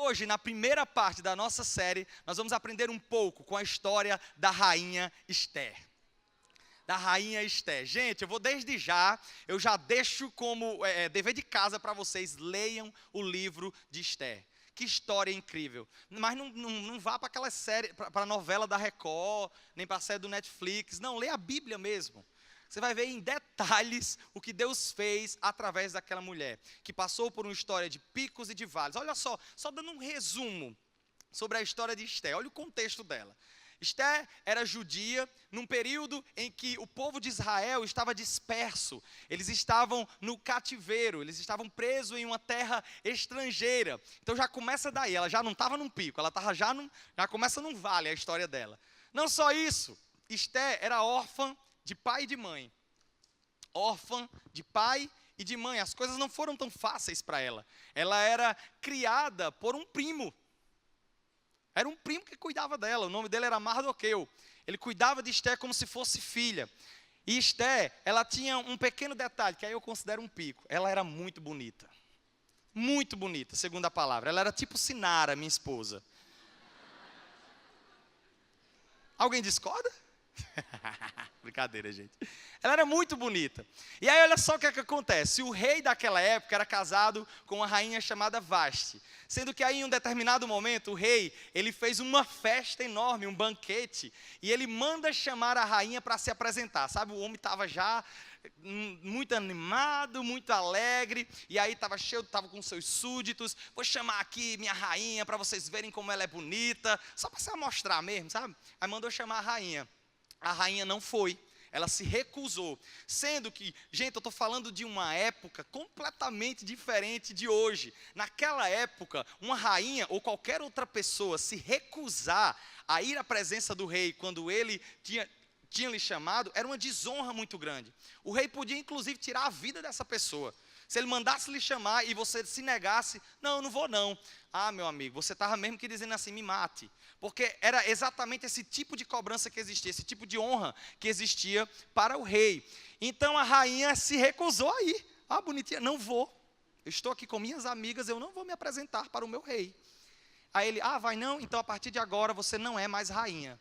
hoje, na primeira parte da nossa série, nós vamos aprender um pouco com a história da rainha Esther. Da rainha Esther. Gente, eu já deixo como dever de casa para vocês, leiam o livro de Esther. Que história incrível. Mas não vá para aquela série, para a novela da Record, nem para a série do Netflix. Não, lê a Bíblia mesmo. Você vai ver em detalhes o que Deus fez através daquela mulher, que passou por uma história de picos e de vales. Olha só dando um resumo sobre a história de Esther. Olha o contexto dela. Esther era judia num período em que o povo de Israel estava disperso. Eles estavam no cativeiro, eles estavam presos em uma terra estrangeira. Então já começa daí, ela já não estava num pico, ela estava já começa num vale a história dela. Não só isso, Esther era órfã de pai e de mãe. Órfã de pai e de mãe. As coisas não foram tão fáceis para ela. Ela era criada por um primo. Era um primo que cuidava dela. O nome dele era Mardoqueu. Ele cuidava de Esther como se fosse filha. E Esther, ela tinha um pequeno detalhe, que aí eu considero um pico. Ela era muito bonita. Muito bonita, segundo a palavra. Ela era tipo Sinara, minha esposa. Alguém discorda? Brincadeira, gente. Ela era muito bonita. E aí olha só o que acontece. O rei daquela época era casado com uma rainha chamada Vasti. Sendo que aí em um determinado momento o rei, ele fez uma festa enorme, um banquete. E ele manda chamar a rainha para se apresentar. Sabe, o homem estava já muito animado, muito alegre. E aí estava com seus súditos. Vou chamar aqui minha rainha para vocês verem como ela é bonita. Só para se mostrar mesmo, sabe? Aí mandou chamar a rainha. A rainha não foi, ela se recusou, sendo que, gente, eu estou falando de uma época completamente diferente de hoje. Naquela época, uma rainha ou qualquer outra pessoa se recusar a ir à presença do rei quando ele tinha lhe chamado, era uma desonra muito grande. O rei podia inclusive tirar a vida dessa pessoa. Se ele mandasse lhe chamar e você se negasse, não, eu não vou não. Ah, meu amigo, você estava mesmo que dizendo assim, me mate. Porque era exatamente esse tipo de cobrança que existia, esse tipo de honra que existia para o rei. Então a rainha se recusou a ir. Ah, bonitinha, não vou. Eu estou aqui com minhas amigas, eu não vou me apresentar para o meu rei. Aí ele, vai não? Então a partir de agora você não é mais rainha.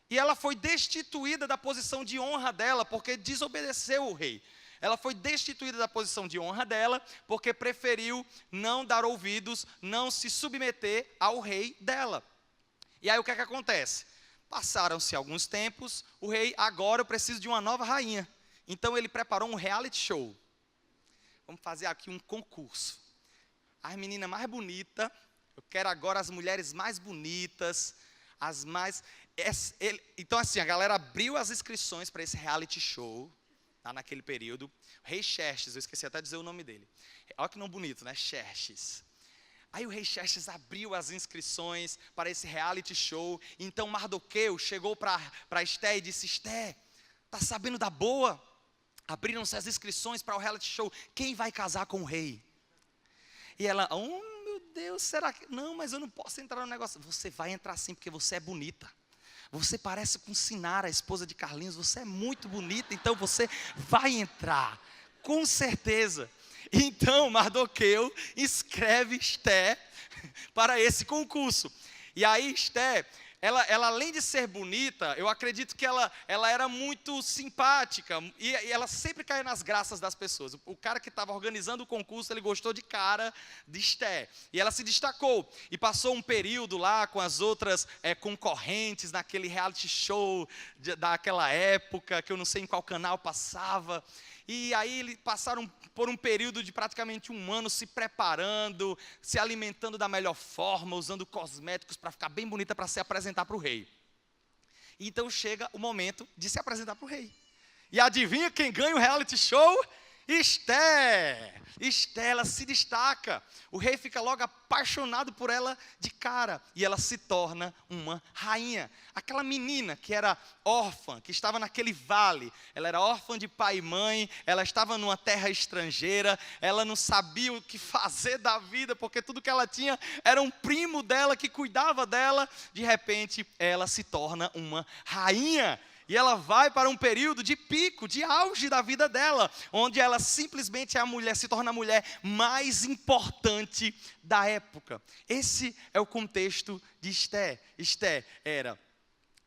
E ela foi destituída da posição de honra dela, porque desobedeceu o rei. Ela foi destituída da posição de honra dela, porque preferiu não dar ouvidos, não se submeter ao rei dela. E aí o que é que acontece? Passaram-se alguns tempos, o rei, agora eu preciso de uma nova rainha. Então ele preparou um reality show. Vamos fazer aqui um concurso. As meninas mais bonitas, eu quero agora as mulheres mais bonitas, as mais... Então assim, a galera abriu as inscrições para esse reality show. Naquele período, o rei Xerxes, eu esqueci até de dizer o nome dele. Olha que nome bonito, né? Xerxes. Aí o rei Xerxes abriu as inscrições para esse reality show. Então Mardoqueu chegou para Esther e disse, Esther, tá sabendo da boa? Abriram-se as inscrições para o reality show. Quem vai casar com o rei? E ela, meu Deus, será que... Não, mas eu não posso entrar no negócio. Você vai entrar sim, porque você é bonita. Você parece com Sinara, a esposa de Carlinhos. Você é muito bonita, então você vai entrar, com certeza. Então Mardoqueu escreve Esther para esse concurso. E aí Esther, ela além de ser bonita, eu acredito que ela era muito simpática. E ela sempre caía nas graças das pessoas. O cara que estava organizando o concurso, ele gostou de cara de Esther. E ela se destacou. E passou um período lá com as outras concorrentes naquele reality show daquela época, que eu não sei em qual canal passava. E aí eles passaram por um período de praticamente um ano se preparando, se alimentando da melhor forma, usando cosméticos para ficar bem bonita para se apresentar para o rei. Então chega o momento de se apresentar para o rei. E adivinha quem ganha o reality show? Esther. Esther, ela se destaca. O rei fica logo apaixonado por ela de cara. E ela se torna uma rainha. Aquela menina que era órfã, que estava naquele vale. Ela era órfã de pai e mãe. Ela estava numa terra estrangeira. Ela não sabia o que fazer da vida, porque tudo que ela tinha era um primo dela que cuidava dela. De repente, ela se torna uma rainha. E ela vai para um período de pico, de auge da vida dela, onde ela simplesmente é a mulher, se torna a mulher mais importante da época. Esse é o contexto de Esté. Esté era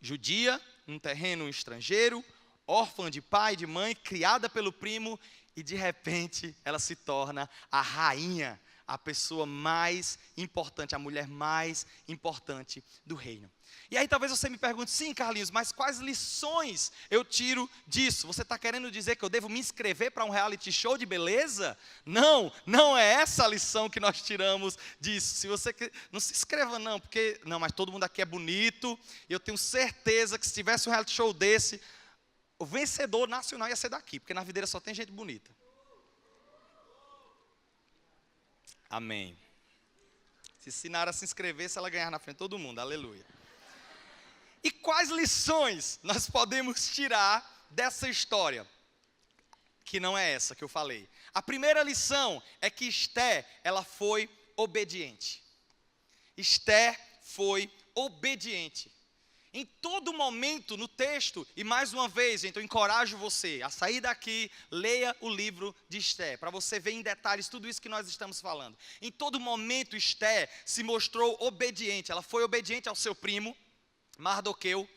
judia, um terreno estrangeiro, órfã de pai e de mãe, criada pelo primo, e de repente ela se torna a rainha, a pessoa mais importante, a mulher mais importante do reino. E aí talvez você me pergunte, sim, Carlinhos, mas quais lições eu tiro disso? Você está querendo dizer que eu devo me inscrever para um reality show de beleza? Não, não é essa a lição que nós tiramos disso. Se você não se inscreva não, porque não, mas todo mundo aqui é bonito, e eu tenho certeza que se tivesse um reality show desse, o vencedor nacional ia ser daqui, porque na videira só tem gente bonita. Amém. Se Sinara se inscrevesse, ela ganhar na frente de todo mundo, aleluia. E quais lições nós podemos tirar dessa história? Que não é essa que eu falei. A primeira lição é que Esté, ela foi obediente. Esté foi obediente. Em todo momento no texto, e mais uma vez, gente, eu encorajo você a sair daqui, leia o livro de Esté, para você ver em detalhes tudo isso que nós estamos falando. Em todo momento, Esté se mostrou obediente. Ela foi obediente ao seu primo, Mardoqueu.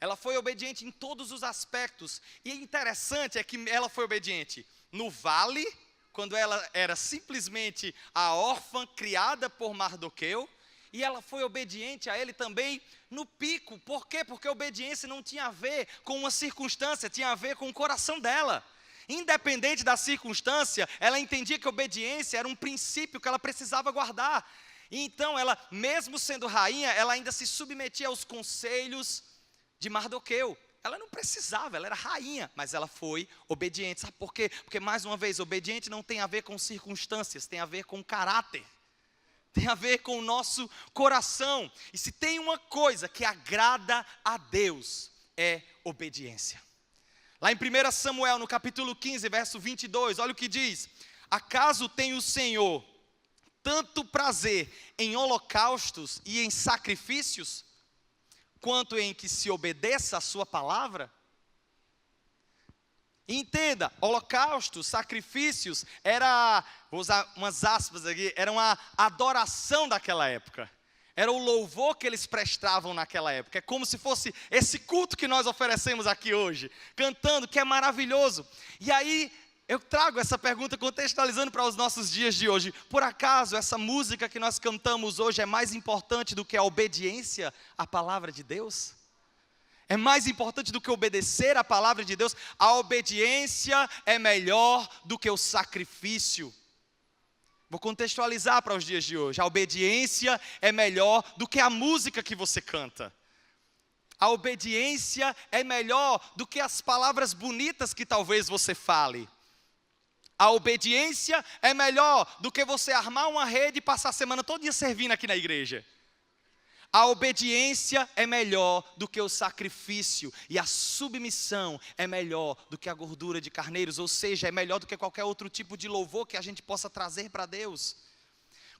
Ela foi obediente em todos os aspectos. E interessante é que ela foi obediente no vale, quando ela era simplesmente a órfã criada por Mardoqueu. E ela foi obediente a ele também no pico. Por quê? Porque a obediência não tinha a ver com uma circunstância, tinha a ver com o coração dela. Independente da circunstância, ela entendia que a obediência era um princípio que ela precisava guardar. E então ela, mesmo sendo rainha, ela ainda se submetia aos conselhos de Mardoqueu. Ela não precisava, ela era rainha, mas ela foi obediente. Sabe por quê? Porque, mais uma vez, obediente não tem a ver com circunstâncias, tem a ver com caráter. Tem a ver com o nosso coração. E se tem uma coisa que agrada a Deus, é obediência. Lá em 1 Samuel, no capítulo 15, verso 22, olha o que diz: acaso tem o Senhor tanto prazer em holocaustos e em sacrifícios, quanto em que se obedeça a sua palavra? Entenda, holocaustos, sacrifícios, vou usar umas aspas aqui, era uma adoração daquela época. Era o louvor que eles prestavam naquela época. É como se fosse esse culto que nós oferecemos aqui hoje, cantando, que é maravilhoso. E aí, eu trago essa pergunta contextualizando para os nossos dias de hoje. Por acaso, essa música que nós cantamos hoje é mais importante do que a obediência à palavra de Deus? É mais importante do que obedecer à palavra de Deus? A obediência é melhor do que o sacrifício. Vou contextualizar para os dias de hoje. A obediência é melhor do que a música que você canta. A obediência é melhor do que as palavras bonitas que talvez você fale. A obediência é melhor do que você armar uma rede e passar a semana todo dia servindo aqui na igreja. A obediência é melhor do que o sacrifício, e a submissão é melhor do que a gordura de carneiros, ou seja, é melhor do que qualquer outro tipo de louvor que a gente possa trazer para Deus.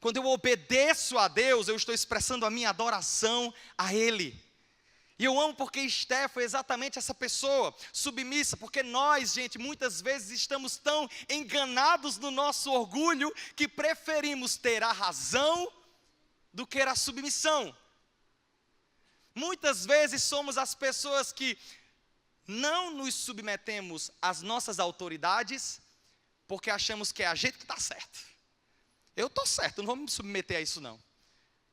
Quando eu obedeço a Deus, eu estou expressando a minha adoração a Ele. E eu amo porque Esté foi exatamente essa pessoa, submissa, porque nós, gente, muitas vezes estamos tão enganados no nosso orgulho, que preferimos ter a razão do que a submissão. Muitas vezes somos as pessoas que não nos submetemos às nossas autoridades, porque achamos que é a gente que está certo. Eu estou certo, não vou me submeter a isso não.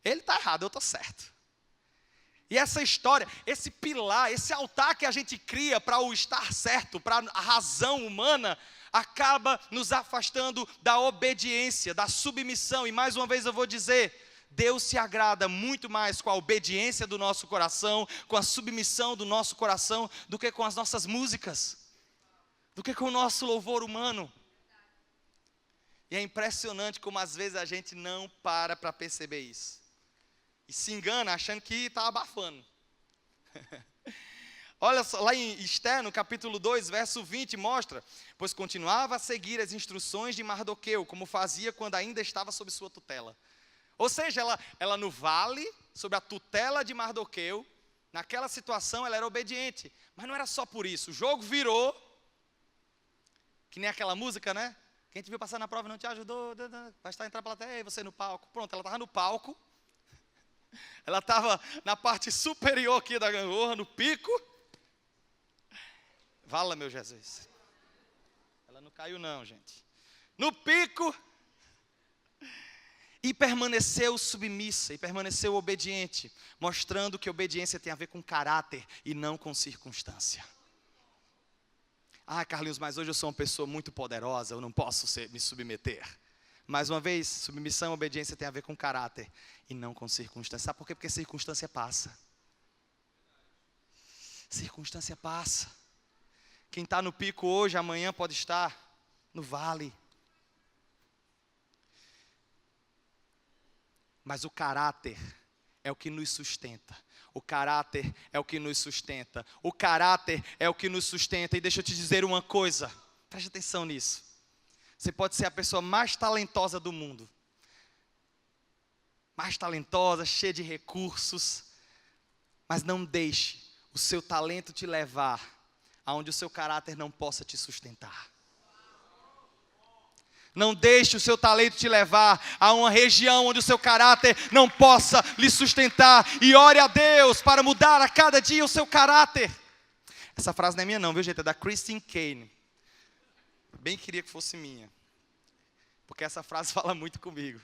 Ele está errado, eu estou certo. E essa história, esse pilar, esse altar que a gente cria para o estar certo, para a razão humana, acaba nos afastando da obediência, da submissão. E mais uma vez eu vou dizer, Deus se agrada muito mais com a obediência do nosso coração, com a submissão do nosso coração, do que com as nossas músicas, do que com o nosso louvor humano. E é impressionante como às vezes a gente não para perceber isso. E se engana achando que está abafando. Olha só, lá em Esté, no capítulo 2, verso 20, mostra: pois continuava a seguir as instruções de Mardoqueu, como fazia quando ainda estava sob sua tutela. Ou seja, ela no vale, sob a tutela de Mardoqueu, Naquela situação ela era obediente, mas não era só por isso. O jogo virou, que nem aquela música, né? Quem te viu passar na prova não te ajudou, vai estar entrar pra plateia, e você no palco. Pronto, ela estava no palco, ela estava na parte superior aqui da gangorra, no pico. Vala, meu Jesus. Ela não caiu não, gente. No pico. E permaneceu submissa, e permaneceu obediente, mostrando que obediência tem a ver com caráter e não com circunstância. Ah, Carlinhos, mas hoje eu sou uma pessoa muito poderosa, eu não posso me submeter. Mais uma vez, submissão e obediência tem a ver com caráter e não com circunstância. Sabe por quê? Porque circunstância passa. Circunstância passa. Quem está no pico hoje, amanhã pode estar no vale. Mas o caráter é o que nos sustenta. O caráter é o que nos sustenta. O caráter é o que nos sustenta. E deixa eu te dizer uma coisa. Preste atenção nisso. Você pode ser a pessoa mais talentosa do mundo. Mais talentosa, cheia de recursos. Mas não deixe o seu talento te levar aonde o seu caráter não possa te sustentar. Não deixe o seu talento te levar a uma região onde o seu caráter não possa lhe sustentar. E ore a Deus para mudar a cada dia o seu caráter. Essa frase não é minha não, viu gente? É da Christine Caine. Bem queria que fosse minha. Porque essa frase fala muito comigo.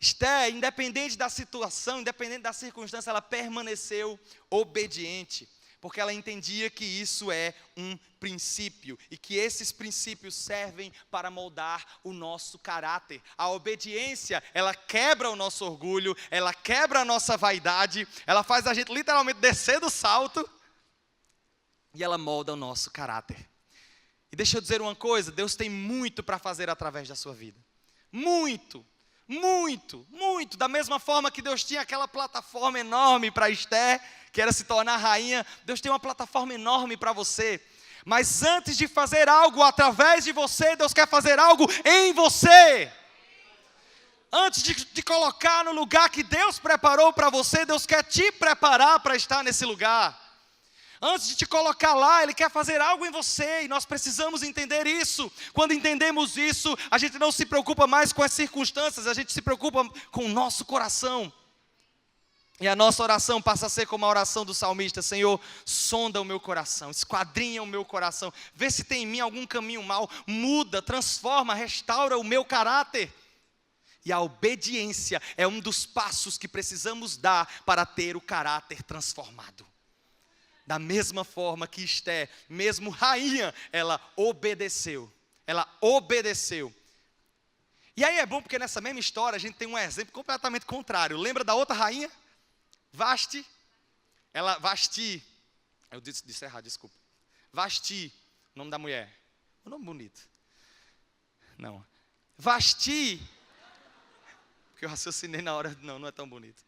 Esther, independente da situação, independente da circunstância, ela permaneceu obediente. Porque ela entendia que isso é um princípio e que esses princípios servem para moldar o nosso caráter. A obediência, ela quebra o nosso orgulho, ela quebra a nossa vaidade, ela faz a gente literalmente descer do salto e ela molda o nosso caráter. E deixa eu dizer uma coisa, Deus tem muito para fazer através da sua vida. Muito. Muito, muito, da mesma forma que Deus tinha aquela plataforma enorme para Esther, que era se tornar rainha, Deus tem uma plataforma enorme para você. Mas antes de fazer algo através de você, Deus quer fazer algo em você. Antes de te colocar no lugar que Deus preparou para você, Deus quer te preparar para estar nesse lugar. Antes de te colocar lá, Ele quer fazer algo em você, e nós precisamos entender isso. Quando entendemos isso, a gente não se preocupa mais com as circunstâncias, a gente se preocupa com o nosso coração. E a nossa oração passa a ser como a oração do salmista: Senhor, sonda o meu coração, esquadrinha o meu coração, vê se tem em mim algum caminho mau, muda, transforma, restaura o meu caráter. E a obediência é um dos passos que precisamos dar para ter o caráter transformado. Da mesma forma que Esther, mesmo rainha, ela obedeceu. Ela obedeceu. E aí é bom porque nessa mesma história a gente tem um exemplo completamente contrário. Lembra da outra rainha? Vasti. Eu disse errado, desculpa. Vasti, o nome da mulher. Um nome bonito. Não. Vasti. Porque eu raciocinei na hora, não é tão bonito.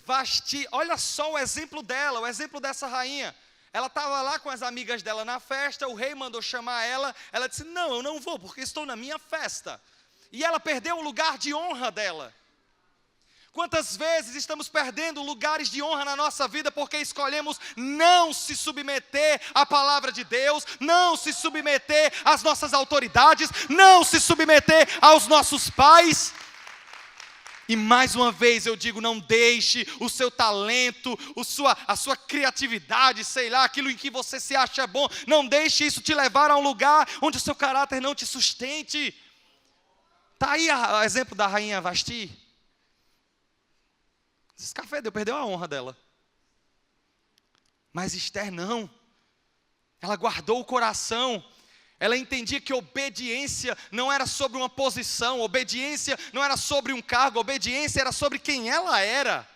Vasti, olha só o exemplo dela, o exemplo dessa rainha. Ela estava lá com as amigas dela na festa, o rei mandou chamar ela, ela disse: não, eu não vou, porque estou na minha festa. E ela perdeu o lugar de honra dela. Quantas vezes estamos perdendo lugares de honra na nossa vida, porque escolhemos não se submeter à palavra de Deus, não se submeter às nossas autoridades, não se submeter aos nossos pais. E mais uma vez eu digo, não deixe o seu talento, a sua criatividade, sei lá, aquilo em que você se acha bom, não deixe isso te levar a um lugar onde o seu caráter não te sustente. Está aí o exemplo da rainha Vasti. Escafedeu, perdeu a honra dela. Mas Esther não. Ela guardou o coração. Ela entendia que obediência não era sobre uma posição, obediência não era sobre um cargo, obediência era sobre quem ela era.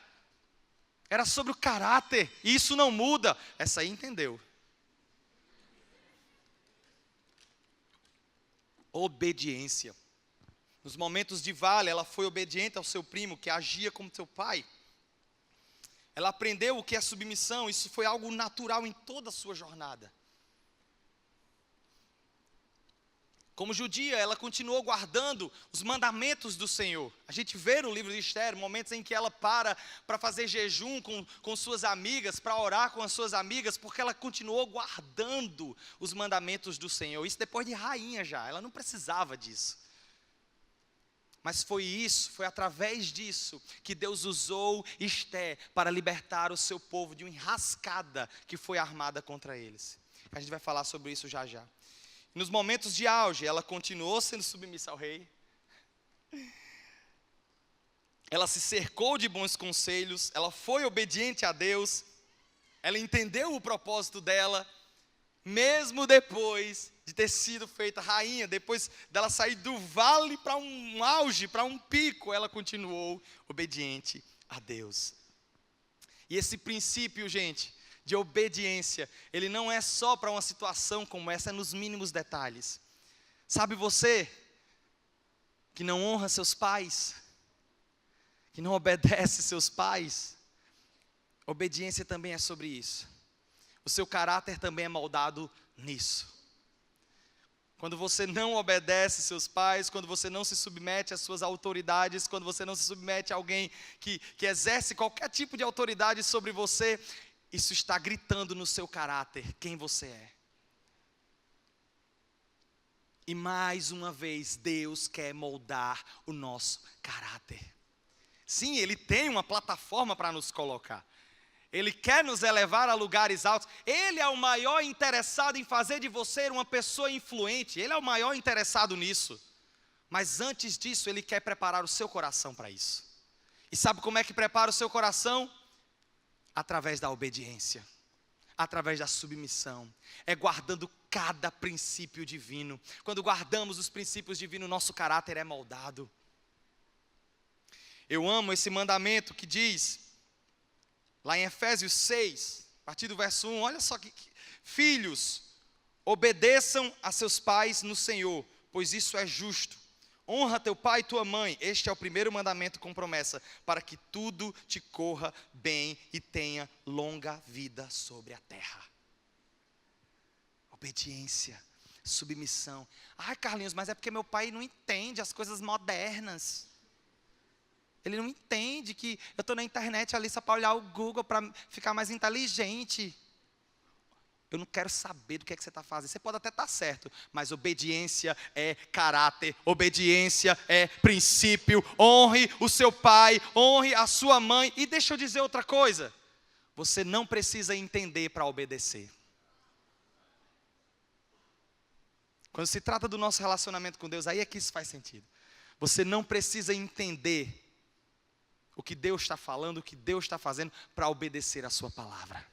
Era sobre o caráter, e isso não muda. Essa aí entendeu. Obediência. Nos momentos de vale, ela foi obediente ao seu primo, que agia como seu pai. Ela aprendeu o que é submissão, isso foi algo natural em toda a sua jornada. Como judia, ela continuou guardando os mandamentos do Senhor. A gente vê no livro de Esther momentos em que ela para fazer jejum com suas amigas, para orar com as suas amigas, porque ela continuou guardando os mandamentos do Senhor. Isso depois de rainha já, ela não precisava disso. Mas foi através disso que Deus usou Esther para libertar o seu povo de uma enrascada que foi armada contra eles. A gente vai falar sobre isso já já. Nos momentos de auge, ela continuou sendo submissa ao rei. Ela se cercou de bons conselhos, ela foi obediente a Deus, ela entendeu o propósito dela, mesmo depois de ter sido feita rainha, depois dela sair do vale para um auge, para um pico, ela continuou obediente a Deus. E esse princípio, gente, de obediência, ele não é só para uma situação como essa, é nos mínimos detalhes. Sabe você, que não honra seus pais, que não obedece seus pais, obediência também é sobre isso. O seu caráter também é moldado nisso. Quando você não obedece seus pais, quando você não se submete às suas autoridades, quando você não se submete a alguém que exerce qualquer tipo de autoridade sobre você, isso está gritando no seu caráter, quem você é. E mais uma vez, Deus quer moldar o nosso caráter. Sim, Ele tem uma plataforma para nos colocar. Ele quer nos elevar a lugares altos. Ele é o maior interessado em fazer de você uma pessoa influente. Ele é o maior interessado nisso. Mas antes disso, Ele quer preparar o seu coração para isso. E sabe como é que prepara o seu coração? Através da obediência, através da submissão, é guardando cada princípio divino. Quando guardamos os princípios divinos, nosso caráter é moldado. Eu amo esse mandamento que diz, lá em Efésios 6, a partir do verso 1, olha só que filhos, obedeçam a seus pais no Senhor, pois isso é justo. Honra teu pai e tua mãe, este é o primeiro mandamento com promessa, para que tudo te corra bem e tenha longa vida sobre a terra. Obediência, submissão. Ai, Carlinhos, mas é porque meu pai não entende as coisas modernas. Ele não entende que eu estou na internet ali só para olhar o Google, para ficar mais inteligente. Eu não quero saber do que é que você está fazendo. Você pode até estar certo, mas obediência é caráter, obediência é princípio. Honre o seu pai, honre a sua mãe. E deixa eu dizer outra coisa. Você não precisa entender para obedecer. Quando se trata do nosso relacionamento com Deus, aí é que isso faz sentido. Você não precisa entender o que Deus está falando, o que Deus está fazendo para obedecer a sua palavra.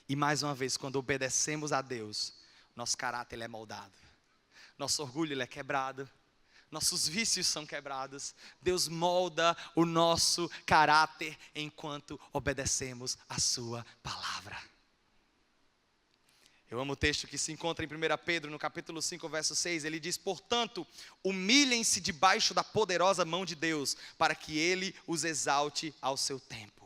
E mais uma vez, quando obedecemos a Deus, nosso caráter ele é moldado. Nosso orgulho ele é quebrado. Nossos vícios são quebrados. Deus molda o nosso caráter enquanto obedecemos a sua palavra. Eu amo o texto que se encontra em 1 Pedro, no capítulo 5, verso 6. Ele diz, portanto, humilhem-se debaixo da poderosa mão de Deus, para que Ele os exalte ao seu tempo.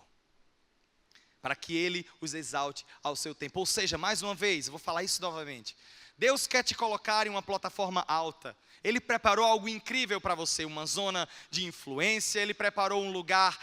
Para que Ele os exalte ao seu tempo. Ou seja, mais uma vez, eu vou falar isso novamente. Deus quer te colocar em uma plataforma alta. Ele preparou algo incrível para você, uma zona de influência. Ele preparou um lugar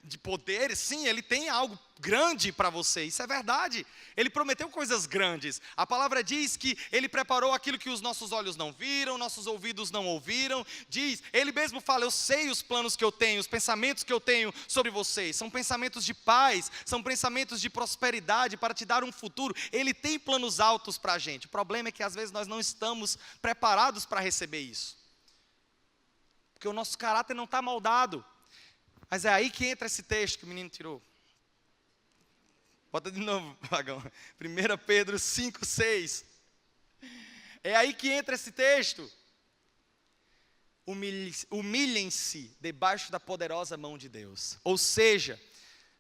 de poder. Sim, Ele tem algo grande para você, isso é verdade. Ele prometeu coisas grandes. A palavra diz que Ele preparou aquilo que os nossos olhos não viram, nossos ouvidos não ouviram. Diz, Ele mesmo fala, eu sei os planos que eu tenho, os pensamentos que eu tenho sobre vocês. São pensamentos de paz, são pensamentos de prosperidade, para te dar um futuro. Ele tem planos altos para a gente. O problema é que às vezes nós não estamos preparados para receber isso. Porque o nosso caráter não está moldado. Mas é aí que entra esse texto que o menino tirou. Bota de novo, Vagão. 1 Pedro 5, 6. É aí que entra esse texto. Humilhem-se debaixo da poderosa mão de Deus. Ou seja,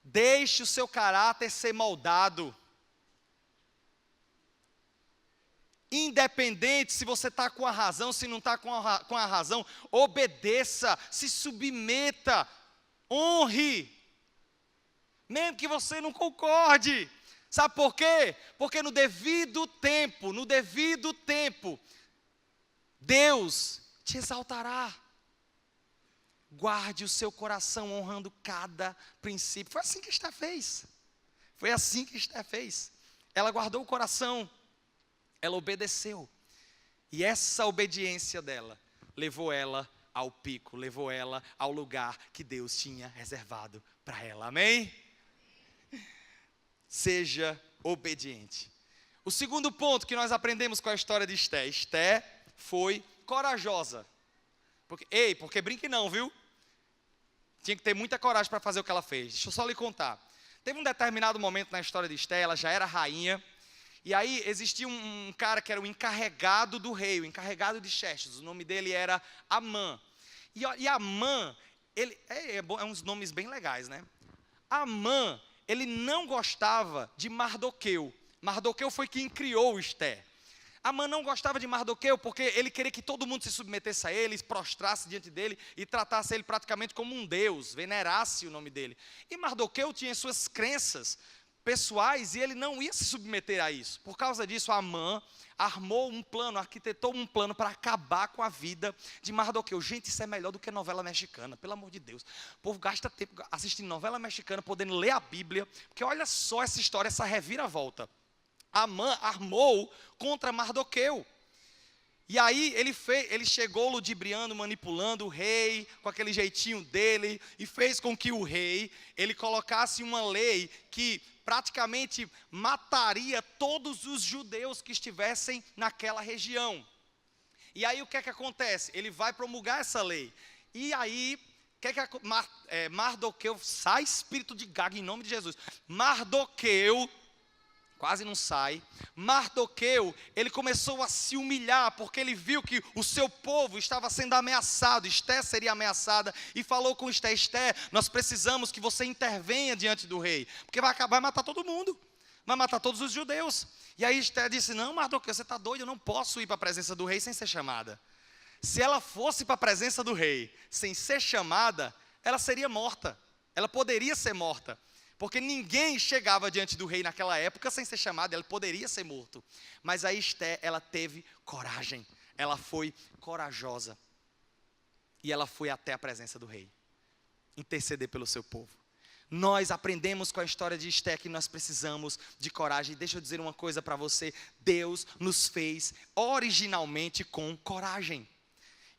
deixe o seu caráter ser moldado. Independente se você está com a razão, se não está com a razão, obedeça, se submeta, honre. Mesmo que você não concorde. Sabe por quê? Porque no devido tempo, Deus te exaltará. Guarde o seu coração honrando cada princípio. Foi assim que Esté fez. Foi assim que Esté fez. Ela guardou o coração, ela obedeceu. E essa obediência dela levou ela ao pico, levou ela ao lugar que Deus tinha reservado para ela. Amém? Seja obediente. O segundo ponto que nós aprendemos com a história de Esté. Esté foi corajosa. Porque brinque não, viu? Tinha que ter muita coragem para fazer o que ela fez. Deixa eu só lhe contar. Teve um determinado momento na história de Esté, ela já era rainha. E aí existia um cara que era o encarregado do rei, o encarregado de Xerxes. O nome dele era Amã. E Amã, ele é uns nomes bem legais, né? Amã, ele não gostava de Mardoqueu. Mardoqueu foi quem criou Esté. Amã não gostava de Mardoqueu porque ele queria que todo mundo se submetesse a ele, prostrasse diante dele e tratasse ele praticamente como um deus, venerasse o nome dele. E Mardoqueu tinha suas crenças pessoais e ele não ia se submeter a isso. Por causa disso, Amã armou um plano, arquitetou um plano para acabar com a vida de Mardoqueu. Gente, isso é melhor do que novela mexicana, pelo amor de Deus. O povo gasta tempo assistindo novela mexicana, podendo ler a Bíblia, porque olha só essa história, essa reviravolta. Amã armou contra Mardoqueu. E aí ele chegou ludibriando, manipulando o rei, com aquele jeitinho dele, e fez com que o rei, ele colocasse uma lei que praticamente mataria todos os judeus que estivessem naquela região. E aí o que é que acontece? Ele vai promulgar essa lei. E aí, Mardoqueu, sai espírito de gago em nome de Jesus. Mardoqueu, quase não sai. Mardoqueu, ele começou a se humilhar, porque ele viu que o seu povo estava sendo ameaçado, Esté seria ameaçada, e falou com Esté: Esté, nós precisamos que você intervenha diante do rei, porque vai matar todo mundo, vai matar todos os judeus. E aí Esté disse: não, Mardoqueu, você está doido, eu não posso ir para a presença do rei sem ser chamada. Se ela fosse para a presença do rei sem ser chamada, ela seria morta, ela poderia ser morta. Porque ninguém chegava diante do rei naquela época sem ser chamado, ele poderia ser morto. Mas aí Esté, ela teve coragem, ela foi corajosa. E ela foi até a presença do rei, interceder pelo seu povo. Nós aprendemos com a história de Esté que nós precisamos de coragem. E deixa eu dizer uma coisa para você, Deus nos fez originalmente com coragem.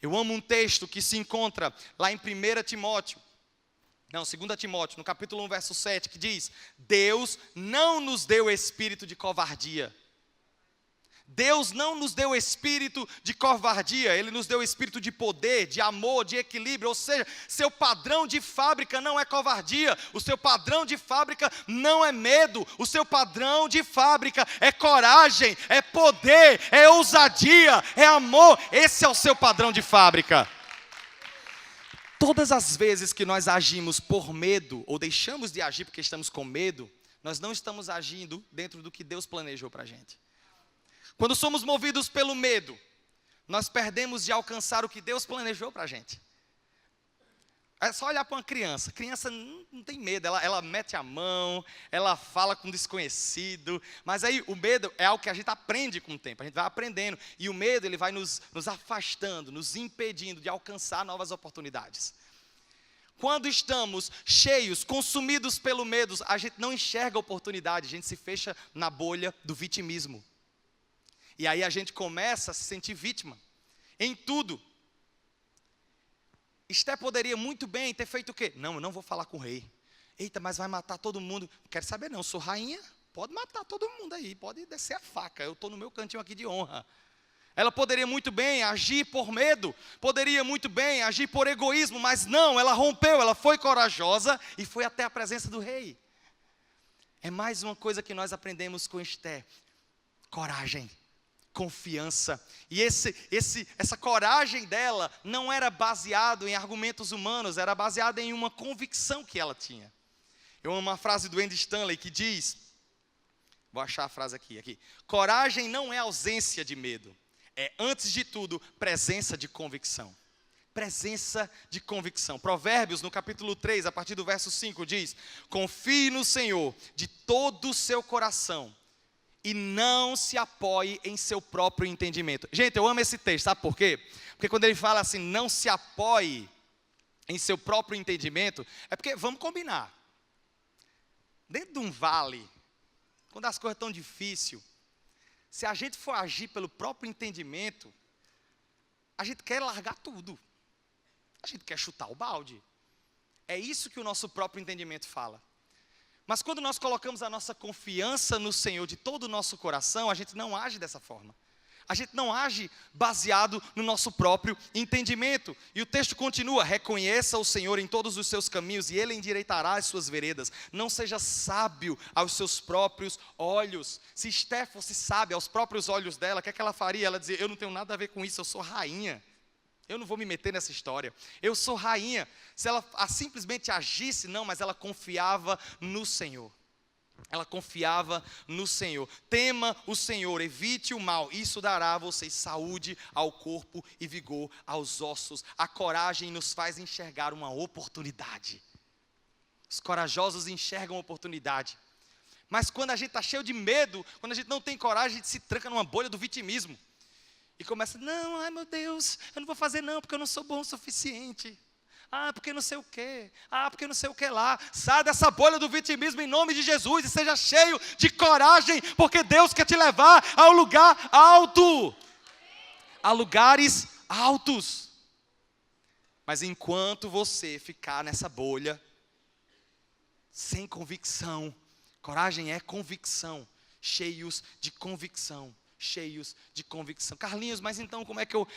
Eu amo um texto que se encontra lá em 2 Timóteo, no capítulo 1, verso 7, que diz: Deus não nos deu espírito de covardia. Deus não nos deu espírito de covardia, Ele nos deu espírito de poder, de amor, de equilíbrio. Ou seja, seu padrão de fábrica não é covardia, o seu padrão de fábrica não é medo, o seu padrão de fábrica é coragem, é poder, é ousadia, é amor. Esse é o seu padrão de fábrica. Todas as vezes que nós agimos por medo, ou deixamos de agir porque estamos com medo, nós não estamos agindo dentro do que Deus planejou para a gente. Quando somos movidos pelo medo, nós perdemos de alcançar o que Deus planejou para a gente. É só olhar para uma criança. A criança não tem medo, ela mete a mão, ela fala com desconhecido. Mas aí o medo é algo que a gente aprende com o tempo, a gente vai aprendendo. E o medo, ele vai nos afastando, nos impedindo de alcançar novas oportunidades. Quando estamos cheios, consumidos pelo medo, a gente não enxerga a oportunidade, a gente se fecha na bolha do vitimismo. E aí a gente começa a se sentir vítima em tudo. Esté poderia muito bem ter feito o quê? Não, eu não vou falar com o rei. Eita, mas vai matar todo mundo. Não quero saber não, eu sou rainha, pode matar todo mundo aí, pode descer a faca, eu estou no meu cantinho aqui de honra. Ela poderia muito bem agir por medo, poderia muito bem agir por egoísmo, mas não, ela rompeu, ela foi corajosa e foi até a presença do rei. É mais uma coisa que nós aprendemos com Esté: coragem, confiança. E essa coragem dela não era baseado em argumentos humanos, era baseada em uma convicção que ela tinha. Eu amo uma frase do Andy Stanley que diz, vou achar a frase aqui. Coragem não é ausência de medo, é antes de tudo presença de convicção. Presença de convicção. Provérbios, no capítulo 3, a partir do verso 5, diz: confie no Senhor de todo o seu coração e não se apoie em seu próprio entendimento. Gente, eu amo esse texto, sabe por quê? Porque quando ele fala assim, não se apoie em seu próprio entendimento, é porque, vamos combinar, dentro de um vale, quando as coisas estão difíceis, se a gente for agir pelo próprio entendimento, a gente quer largar tudo, a gente quer chutar o balde. É isso que o nosso próprio entendimento fala. Mas quando nós colocamos a nossa confiança no Senhor de todo o nosso coração, a gente não age dessa forma. A gente não age baseado no nosso próprio entendimento. E o texto continua, reconheça o Senhor em todos os seus caminhos e Ele endireitará as suas veredas. Não seja sábio aos seus próprios olhos. Se Esté fosse sábia aos próprios olhos dela, o que é que ela faria? Ela dizia, eu não tenho nada a ver com isso, eu sou rainha. Eu não vou me meter nessa história. Eu sou rainha. Se ela simplesmente agisse, não, mas ela confiava no Senhor. Ela confiava no Senhor. Tema o Senhor, evite o mal. Isso dará a vocês saúde ao corpo e vigor aos ossos. A coragem nos faz enxergar uma oportunidade. Os corajosos enxergam oportunidade. Mas quando a gente está cheio de medo, quando a gente não tem coragem, a gente se tranca numa bolha do vitimismo. E começa, não, ai meu Deus, eu não vou fazer não, porque eu não sou bom o suficiente. Ah, porque não sei o quê. Ah, porque não sei o que lá. Sai dessa bolha do vitimismo em nome de Jesus e seja cheio de coragem, porque Deus quer te levar ao lugar alto. A lugares altos. Mas enquanto você ficar nessa bolha, sem convicção, coragem é convicção, cheios de convicção. Cheios de convicção. Carlinhos, mas então como é que eu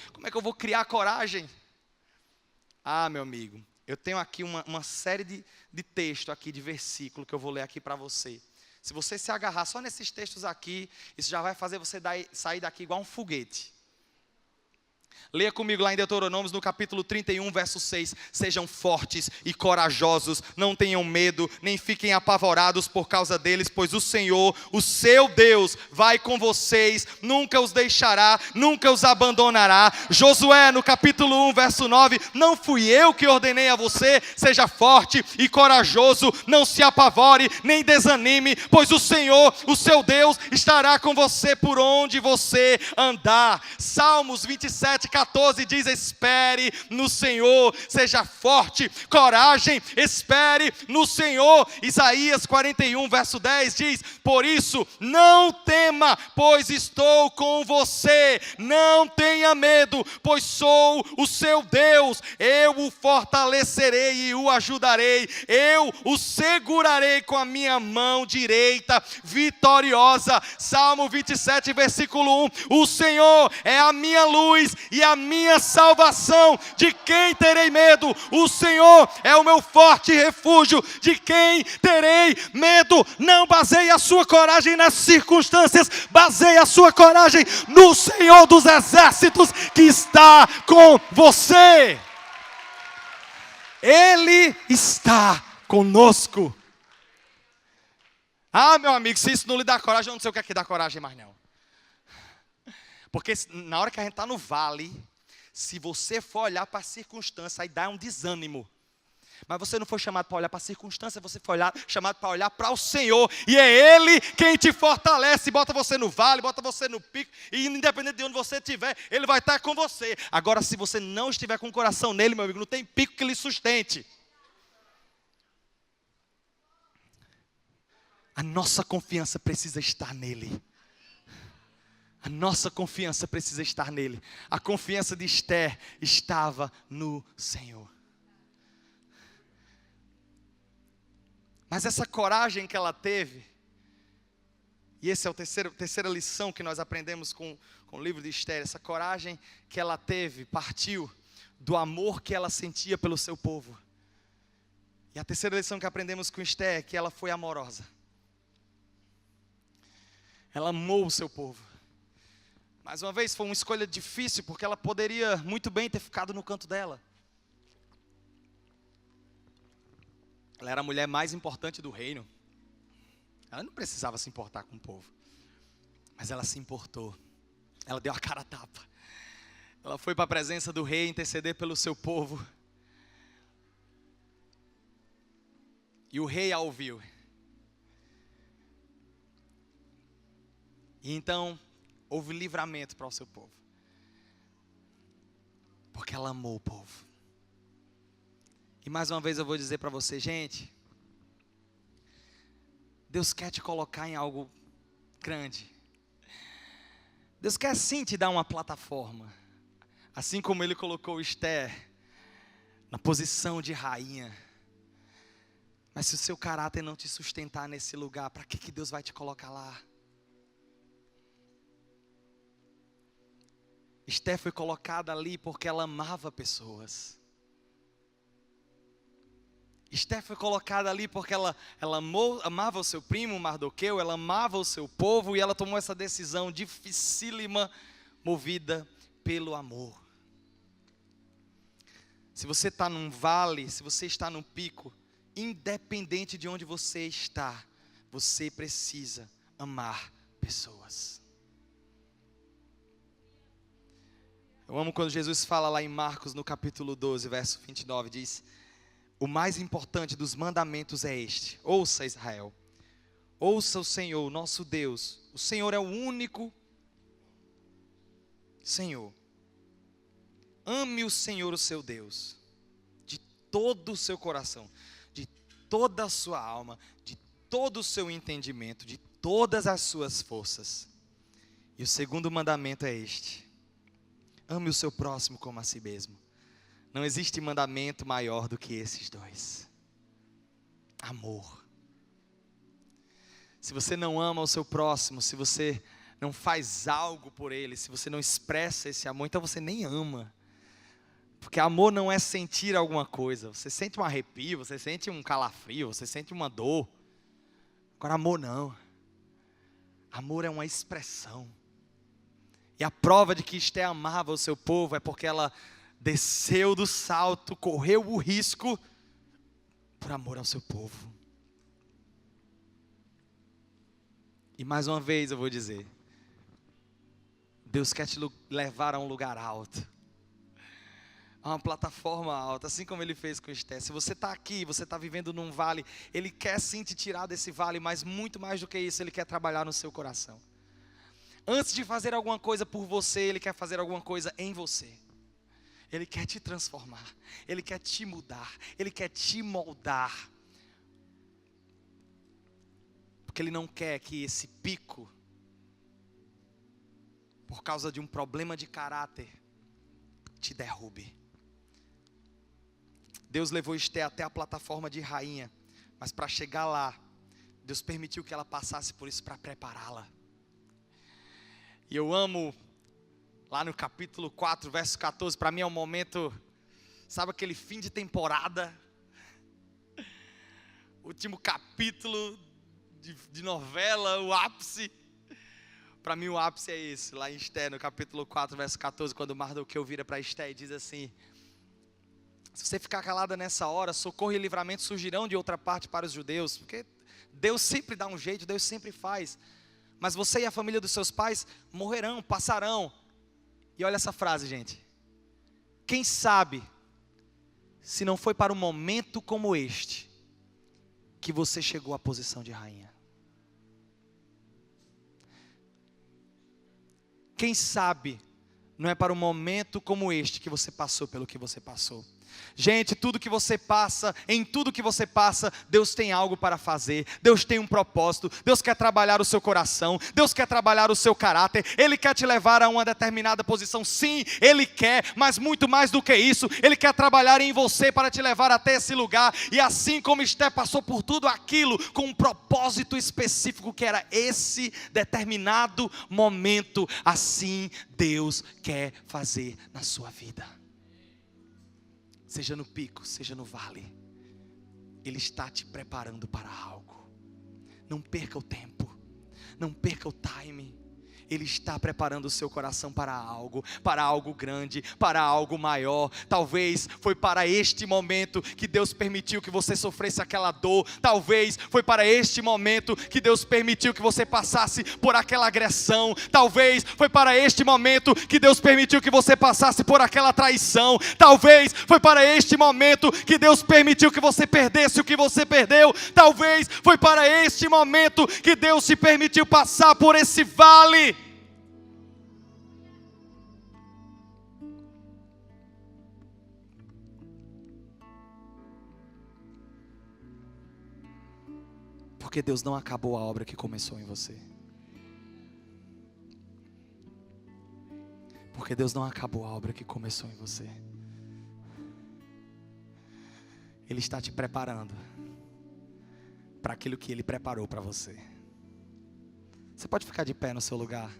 vou criar coragem? Ah, meu amigo, eu tenho aqui uma série de texto aqui, de versículo que eu vou ler aqui para você. Se você se agarrar só nesses textos aqui, isso já vai fazer você sair daqui igual um foguete. Leia comigo lá em Deuteronômio, no capítulo 31, verso 6. Sejam fortes e corajosos, não tenham medo, nem fiquem apavorados por causa deles, pois o Senhor, o seu Deus, vai com vocês, nunca os deixará, nunca os abandonará. Josué, no capítulo 1, verso 9. Não fui eu que ordenei a você, seja forte e corajoso, não se apavore, nem desanime, pois o Senhor, o seu Deus, estará com você por onde você andar. Salmos 27, 14 diz, espere no Senhor, seja forte, coragem, espere no Senhor. Isaías 41, verso 10 diz, por isso não tema, pois estou com você, não tenha medo, pois sou o seu Deus, eu o fortalecerei e o ajudarei, eu o segurarei com a minha mão direita, vitoriosa. Salmo 27, versículo 1, o Senhor é a minha luz e a minha salvação, de quem terei medo? O Senhor é o meu forte refúgio, de quem terei medo? Não baseie a sua coragem nas circunstâncias, baseie a sua coragem no Senhor dos exércitos, que está com você. Ele está conosco. Ah, meu amigo, se isso não lhe dá coragem, eu não sei o que é que dá coragem mais não. Porque na hora que a gente está no vale, se você for olhar para a circunstância, aí dá um desânimo. Mas você não foi chamado para olhar para a circunstância, você foi chamado para olhar para o Senhor. E é Ele quem te fortalece, bota você no vale, bota você no pico. E independente de onde você estiver, Ele vai estar com você. Agora, se você não estiver com o coração nele, meu amigo, não tem pico que lhe sustente. A nossa confiança precisa estar nele. A nossa confiança precisa estar nele. A confiança de Esther estava no Senhor. Mas essa coragem que ela teve, e essa é a terceira lição que nós aprendemos com o livro de Esther, essa coragem que ela teve, partiu do amor que ela sentia pelo seu povo. E a terceira lição que aprendemos com Esther é que ela foi amorosa. Ela amou o seu povo. Mais uma vez, foi uma escolha difícil, porque ela poderia muito bem ter ficado no canto dela. Ela era a mulher mais importante do reino. Ela não precisava se importar com o povo. Mas ela se importou. Ela deu a cara a tapa. Ela foi para a presença do rei interceder pelo seu povo. E o rei a ouviu. E então, houve livramento para o seu povo. Porque ela amou o povo. E mais uma vez eu vou dizer para você, gente, Deus quer te colocar em algo grande. Deus quer sim te dar uma plataforma. Assim como Ele colocou Esther na posição de rainha. Mas se o seu caráter não te sustentar nesse lugar, para que Deus vai te colocar lá? Esther foi colocada ali porque ela amava pessoas. Esther foi colocada ali porque ela amava o seu primo Mardoqueu, ela amava o seu povo e ela tomou essa decisão dificílima, movida pelo amor. Se você está num vale, se você está num pico, independente de onde você está, você precisa amar pessoas. Eu amo quando Jesus fala lá em Marcos, no capítulo 12, verso 29, diz: o mais importante dos mandamentos é este: ouça, Israel, ouça o Senhor, nosso Deus. O Senhor é o único Senhor. Ame o Senhor, o seu Deus, de todo o seu coração, de toda a sua alma, de todo o seu entendimento, de todas as suas forças. E o segundo mandamento é este: ame o seu próximo como a si mesmo. Não existe mandamento maior do que esses dois. Amor. Se você não ama o seu próximo, se você não faz algo por ele, se você não expressa esse amor, então você nem ama. Porque amor não é sentir alguma coisa. Você sente um arrepio, você sente um calafrio, você sente uma dor. Agora amor não. Amor é uma expressão. E a prova de que Esther amava o seu povo é porque ela desceu do salto, correu o risco por amor ao seu povo. E mais uma vez eu vou dizer, Deus quer te levar a um lugar alto, a uma plataforma alta, assim como Ele fez com Esther. Se você está aqui, você está vivendo num vale, Ele quer sim te tirar desse vale, mas muito mais do que isso, Ele quer trabalhar no seu coração. Antes de fazer alguma coisa por você, Ele quer fazer alguma coisa em você. Ele quer te transformar, Ele quer te mudar, Ele quer te moldar. Porque Ele não quer que esse pico, por causa de um problema de caráter, te derrube. Deus levou Esther até a plataforma de rainha, mas para chegar lá, Deus permitiu que ela passasse por isso para prepará-la. E eu amo, lá no capítulo 4, verso 14, para mim é um momento, sabe aquele fim de temporada? Último capítulo de novela, o ápice. Para mim o ápice é esse, lá em Esther, no capítulo 4, verso 14, quando Mardoqueu vira para Esther e diz assim: se você ficar calada nessa hora, socorro e livramento surgirão de outra parte para os judeus, porque Deus sempre dá um jeito, Deus sempre faz, mas você e a família dos seus pais morrerão, passarão. E olha essa frase, gente: quem sabe, se não foi para um momento como este, que você chegou à posição de rainha. Quem sabe, não é para um momento como este que você passou pelo que você passou. Gente, tudo que você passa, em tudo que você passa, Deus tem algo para fazer, Deus tem um propósito, Deus quer trabalhar o seu coração, Deus quer trabalhar o seu caráter, Ele quer te levar a uma determinada posição, sim, Ele quer, mas muito mais do que isso, Ele quer trabalhar em você para te levar até esse lugar, e assim como Esther passou por tudo aquilo, com um propósito específico que era esse determinado momento, assim Deus quer fazer na sua vida. Seja no pico, seja no vale, Ele está te preparando para algo. Não perca o tempo, não perca o time. Ele está preparando o seu coração para algo grande, para algo maior. Talvez foi para este momento que Deus permitiu que você sofresse aquela dor. Talvez foi para este momento que Deus permitiu que você passasse por aquela agressão. Talvez foi para este momento que Deus permitiu que você passasse por aquela traição. Talvez foi para este momento que Deus permitiu que você perdesse o que você perdeu. Talvez foi para este momento que Deus te permitiu passar por esse vale. Porque Deus não acabou a obra que começou em você. Porque Deus não acabou a obra que começou em você. Ele está te preparando para aquilo que Ele preparou para você. Você pode ficar de pé no seu lugar?